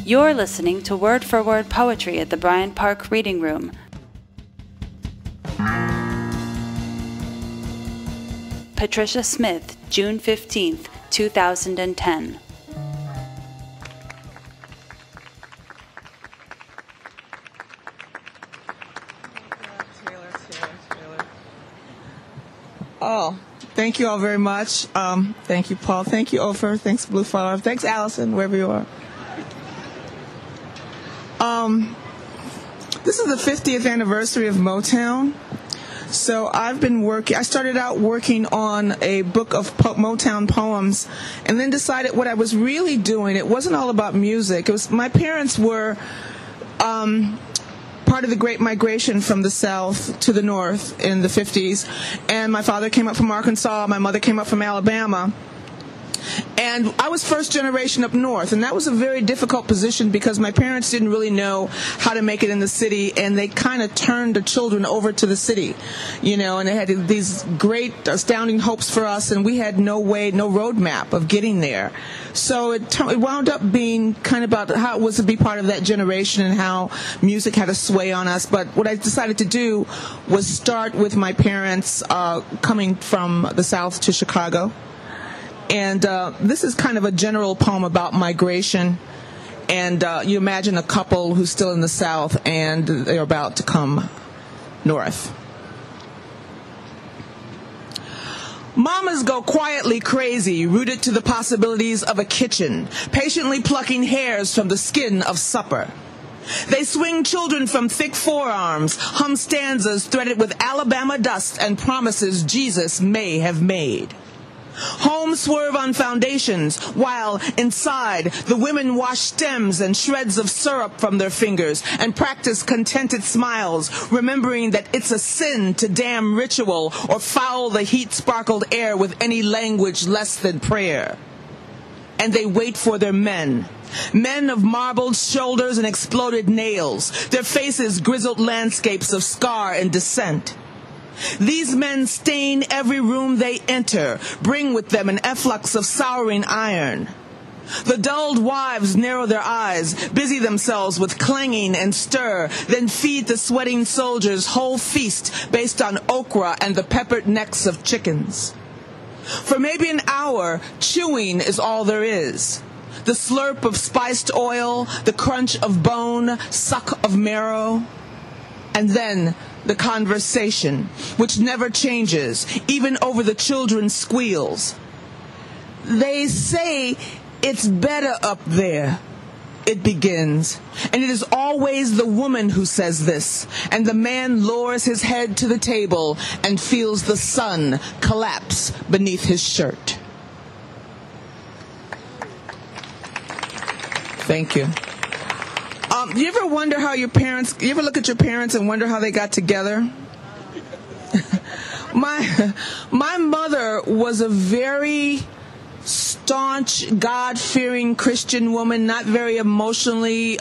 You're listening to Word for Word Poetry at the Bryant Park Reading Room. Patricia Smith, June 15th, 2010. Oh, thank you all very much. Thank you, Paul. Thank you, Ofer. Thanks, Blue Flower. Thanks, Allison, wherever you are. This is the 50th anniversary of Motown. So I started out working on a book of Motown poems, and then decided what I was really doing, it wasn't all about music. It was, my parents were part of the Great Migration from the South to the North in the 50s, and my father came up from Arkansas, my mother came up from Alabama. And I was first generation up north, and that was a very difficult position because my parents didn't really know how to make it in the city, and they kind of turned the children over to the city, and they had these great, astounding hopes for us, and we had no roadmap of getting there. So it wound up being kind of about how it was to be part of that generation and how music had a sway on us. But what I decided to do was start with my parents coming from the South to Chicago. And this is kind of a general poem about migration. And you imagine a couple who's still in the South and they're about to come north. Mamas go quietly crazy, rooted to the possibilities of a kitchen, patiently plucking hairs from the skin of supper. They swing children from thick forearms, hum stanzas threaded with Alabama dust and promises Jesus may have made. Homes swerve on foundations, while inside the women wash stems and shreds of syrup from their fingers and practice contented smiles, remembering that it's a sin to damn ritual or foul the heat-sparkled air with any language less than prayer. And they wait for their men of marbled shoulders and exploded nails, their faces grizzled landscapes of scar and dissent. These men stain every room they enter, bring with them an efflux of souring iron. The dulled wives narrow their eyes, busy themselves with clanging and stir, then feed the sweating soldiers whole feast based on okra and the peppered necks of chickens. For maybe an hour, chewing is all there is. The slurp of spiced oil, the crunch of bone, suck of marrow. And then the conversation, which never changes, even over the children's squeals. They say it's better up there, it begins. And it is always the woman who says this, and the man lowers his head to the table and feels the sun collapse beneath his shirt. Thank you. You ever wonder how you ever look at your parents and wonder how they got together? My mother was a very staunch, God-fearing Christian woman, not very emotionally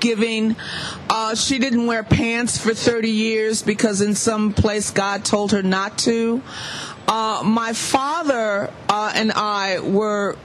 giving. She didn't wear pants for 30 years because in some place God told her not to. My father and I were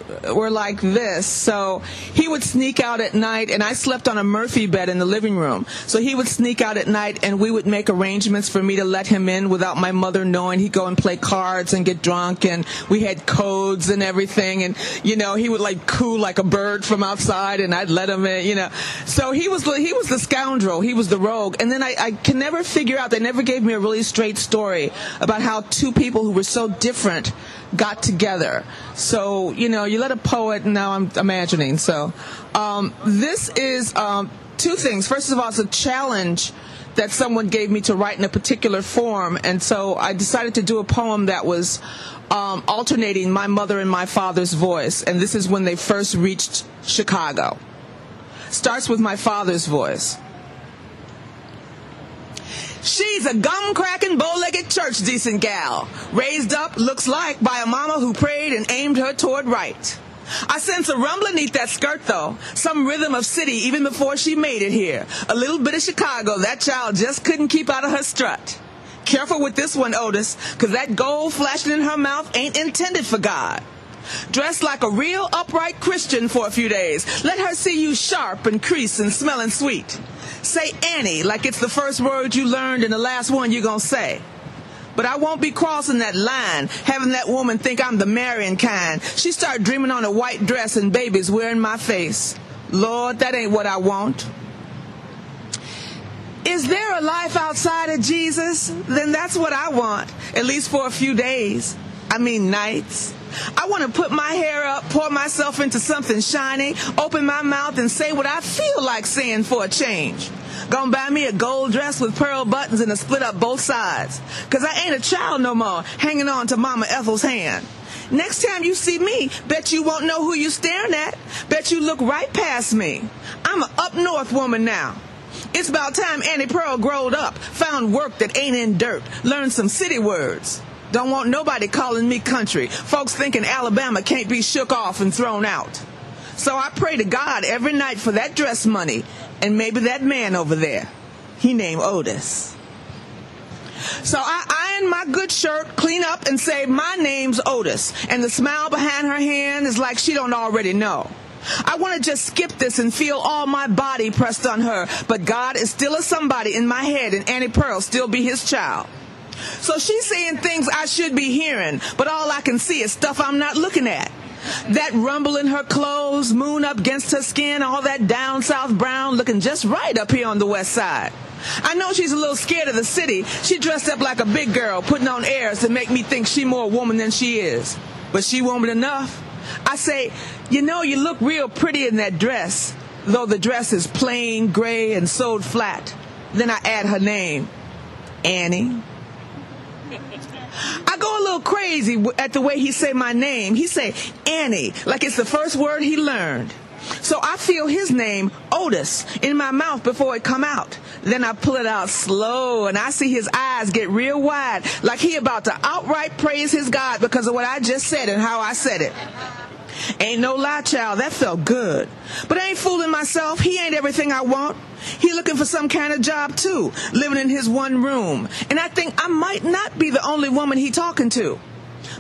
like this. So he would sneak out at night, and I slept on a Murphy bed in the living room. So he would sneak out at night, and we would make arrangements for me to let him in without my mother knowing. He'd go and play cards and get drunk, and we had codes and everything. And he would like coo like a bird from outside, and I'd let him in. So he was the scoundrel. He was the rogue. And then I can never figure out. They never gave me a really straight story about how two people who were so different got together. So, you let a poet, now I'm imagining. So, this is two things. First of all, it's a challenge that someone gave me to write in a particular form. And so I decided to do a poem that was alternating my mother and my father's voice. And this is when they first reached Chicago. Starts with my father's voice. She's a gum-cracking, bow-legged church-decent gal, raised up, looks like, by a mama who prayed and aimed her toward right. I sense a rumbling neath that skirt, though, some rhythm of city even before she made it here. A little bit of Chicago that child just couldn't keep out of her strut. Careful with this one, Otis, 'cause that gold flashing in her mouth ain't intended for God. Dress like a real upright Christian for a few days. Let her see you sharp and creased and smelling sweet. Say Annie like it's the first word you learned and the last one you're going to say. But I won't be crossing that line, having that woman think I'm the marrying kind. She start dreaming on a white dress and babies wearing my face. Lord, that ain't what I want. Is there a life outside of Jesus? Then that's what I want, at least for a few days. I mean nights. I want to put my hair up, pour myself into something shiny, open my mouth and say what I feel like saying for a change. Gonna buy me a gold dress with pearl buttons and a split up both sides. 'Cause I ain't a child no more, hanging on to Mama Ethel's hand. Next time you see me, bet you won't know who you staring at. Bet you look right past me. I'm a up north woman now. It's about time Annie Pearl growed up, found work that ain't in dirt, learned some city words. Don't want nobody calling me country. Folks thinking Alabama can't be shook off and thrown out. So I pray to God every night for that dress money and maybe that man over there. He named Otis. So I iron my good shirt, clean up, and say, my name's Otis. And the smile behind her hand is like she don't already know. I want to just skip this and feel all my body pressed on her. But God is still a somebody in my head, and Annie Pearl still be his child. So she's saying things I should be hearing, but all I can see is stuff I'm not looking at. That rumble in her clothes, moon up against her skin, all that down south brown looking just right up here on the west side. I know she's a little scared of the city. She dressed up like a big girl, putting on airs to make me think she more woman than she is. But she woman enough. I say, you know, you look real pretty in that dress, though the dress is plain gray and sewed flat. Then I add her name, Annie. I go a little crazy at the way he say my name. He say Annie, like it's the first word he learned. So I feel his name, Otis, in my mouth before it come out. Then I pull it out slow, and I see his eyes get real wide, like he about to outright praise his God because of what I just said and how I said it. Ain't no lie, child, that felt good. But I ain't fooling myself. He ain't everything I want. He looking for some kind of job, too, living in his one room. And I think I might not be the only woman he talking to.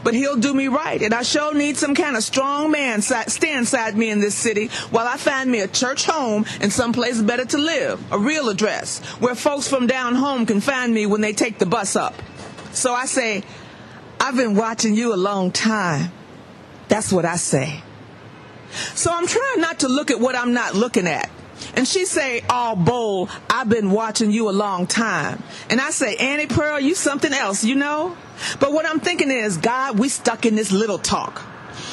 But he'll do me right, and I sure need some kind of strong man stand beside me in this city while I find me a church home and someplace better to live, a real address, where folks from down home can find me when they take the bus up. So I say, I've been watching you a long time. That's what I say. So I'm trying not to look at what I'm not looking at. And she say, all bold, I've been watching you a long time. And I say, Annie Pearl, you something else, you know? But what I'm thinking is, God, we stuck in this little talk.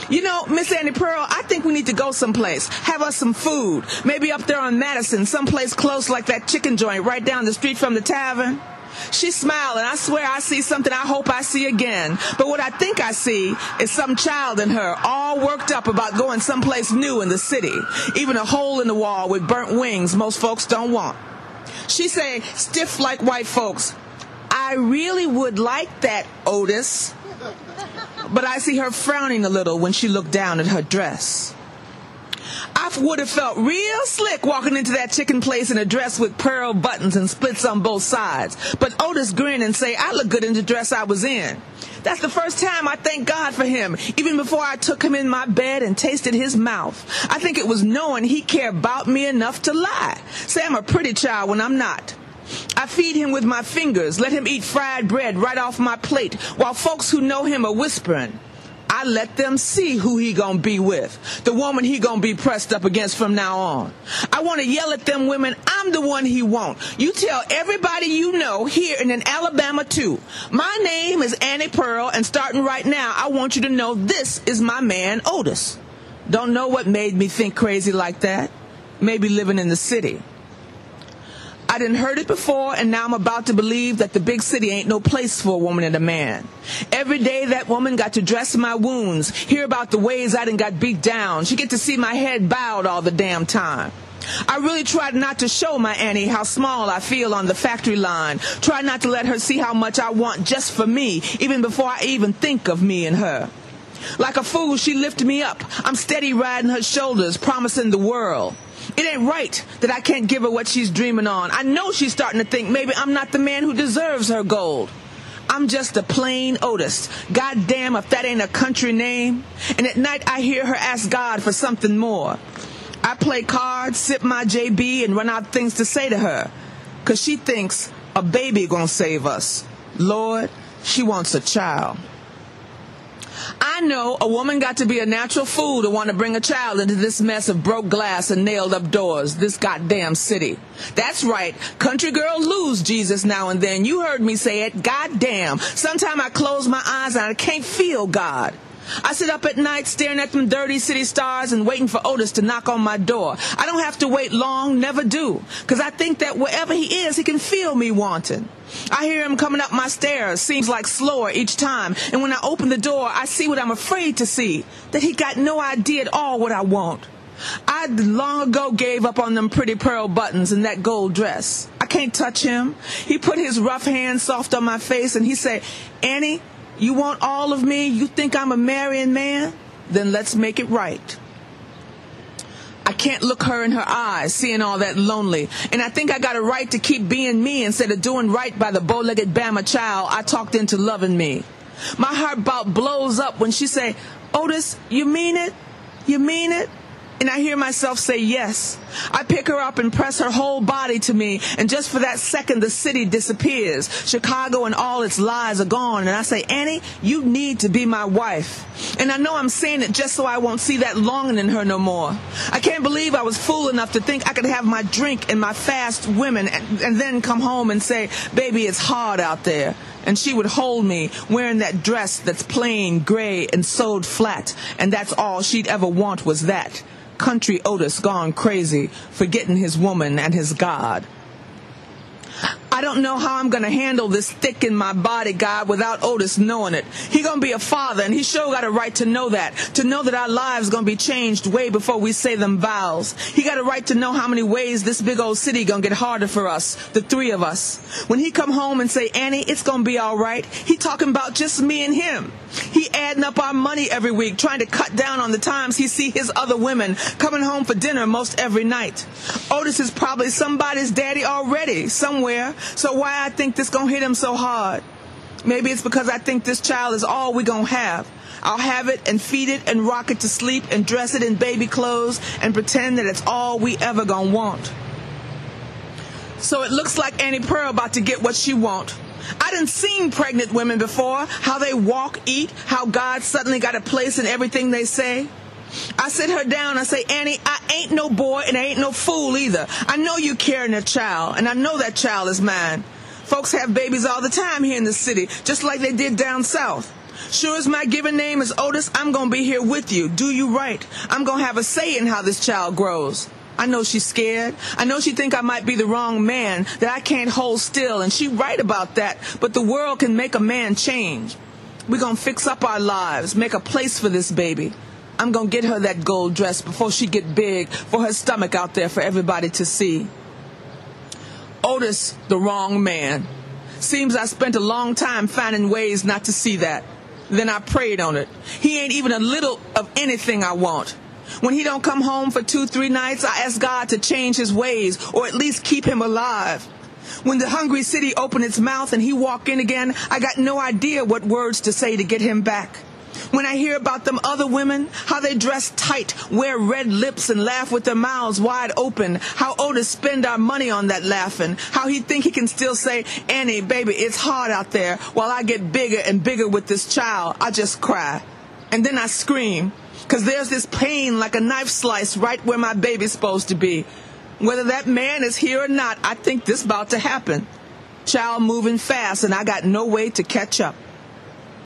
You know, Miss Annie Pearl, I think we need to go someplace, have us some food, maybe up there on Madison, someplace close like that chicken joint right down the street from the tavern. She smiled, and I swear I see something I hope I see again. But what I think I see is some child in her, all worked up about going someplace new in the city. Even a hole in the wall with burnt wings most folks don't want. She say, stiff like white folks, I really would like that, Otis. But I see her frowning a little when she looked down at her dress. I would have felt real slick walking into that chicken place in a dress with pearl buttons and splits on both sides. But Otis grinned and say, I look good in the dress I was in. That's the first time I thank God for him, even before I took him in my bed and tasted his mouth. I think it was knowing he cared about me enough to lie. Say I'm a pretty child when I'm not. I feed him with my fingers, let him eat fried bread right off my plate, while folks who know him are whispering. I let them see who he gonna be with, the woman he gonna be pressed up against from now on. I want to yell at them women, I'm the one he want. You tell everybody you know here and in Alabama too. My name is Annie Pearl, and starting right now, I want you to know this is my man Otis. Don't know what made me think crazy like that. Maybe living in the city. I done heard it before, and now I'm about to believe that the big city ain't no place for a woman and a man. Every day that woman got to dress my wounds, hear about the ways I done got beat down. She get to see my head bowed all the damn time. I really tried not to show my Annie how small I feel on the factory line. Try not to let her see how much I want just for me, even before I even think of me and her. Like a fool, she lifted me up. I'm steady riding her shoulders, promising the world. It ain't right that I can't give her what she's dreaming on. I know she's starting to think maybe I'm not the man who deserves her gold. I'm just a plain Otis. God damn if that ain't a country name. And at night I hear her ask God for something more. I play cards, sip my JB, and run out things to say to her. 'Cause she thinks a baby gonna save us. Lord, she wants a child. I know a woman got to be a natural fool to want to bring a child into this mess of broke glass and nailed up doors, this goddamn city. That's right, country girls lose Jesus now and then. You heard me say it, goddamn. Sometimes I close my eyes and I can't feel God. I sit up at night staring at them dirty city stars and waiting for Otis to knock on my door. I don't have to wait long, never do, 'cause I think that wherever he is, he can feel me wanting. I hear him coming up my stairs, seems like slower each time, and when I open the door, I see what I'm afraid to see, that he got no idea at all what I want. I long ago gave up on them pretty pearl buttons and that gold dress. I can't touch him. He put his rough hand soft on my face and he said, "Annie, you want all of me? You think I'm a marrying man? Then let's make it right." I can't look her in her eyes, seeing all that lonely. And I think I got a right to keep being me instead of doing right by the bow-legged Bama child I talked into loving me. My heart about blows up when she say, "Otis, you mean it? You mean it?" And I hear myself say yes. I pick her up and press her whole body to me, and just for that second the city disappears. Chicago and all its lies are gone, and I say, "Annie, you need to be my wife." And I know I'm saying it just so I won't see that longing in her no more. I can't believe I was fool enough to think I could have my drink and my fast women and then come home and say, "Baby, it's hard out there." And she would hold me wearing that dress that's plain gray and sewed flat, and that's all she'd ever want was that. Country Otis gone crazy, forgetting his woman and his God. I don't know how I'm going to handle this thick in my body, God, without Otis knowing it. He going to be a father, and he sure got a right to know that our lives going to be changed way before we say them vows. He got a right to know how many ways this big old city going to get harder for us, the three of us. When he come home and say, "Annie, it's going to be all right," he talking about just me and him. He adding up our money every week, trying to cut down on the times he see his other women coming home for dinner most every night. Otis is probably somebody's daddy already, somewhere. So why I think this gonna hit him so hard? Maybe it's because I think this child is all we gonna have. I'll have it and feed it and rock it to sleep and dress it in baby clothes and pretend that it's all we ever gonna want. So it looks like Annie Pearl about to get what she want. I done seen pregnant women before, how they walk, eat, how God suddenly got a place in everything they say. I sit her down, I say, "Annie, I ain't no boy and I ain't no fool either. I know you carrying a child, and I know that child is mine. Folks have babies all the time here in the city, just like they did down south. Sure as my given name is Otis, I'm going to be here with you. Do you right. I'm going to have a say in how this child grows." I know she's scared. I know she think I might be the wrong man, that I can't hold still, and she right about that, but the world can make a man change. We're going to fix up our lives, make a place for this baby. I'm going to get her that gold dress before she get big, for her stomach out there for everybody to see. Otis, the wrong man. Seems I spent a long time finding ways not to see that. Then I prayed on it. He ain't even a little of anything I want. When he don't come home for 2-3 nights, I ask God to change his ways, or at least keep him alive. When the hungry city opened its mouth and he walk in again, I got no idea what words to say to get him back. When I hear about them other women, how they dress tight, wear red lips and laugh with their mouths wide open, how Otis spend our money on that laughing, how he think he can still say, "Annie, baby, it's hard out there," while I get bigger and bigger with this child, I just cry. And then I scream, 'cause there's this pain like a knife slice right where my baby's supposed to be. Whether that man is here or not, I think this about to happen. Child moving fast and I got no way to catch up.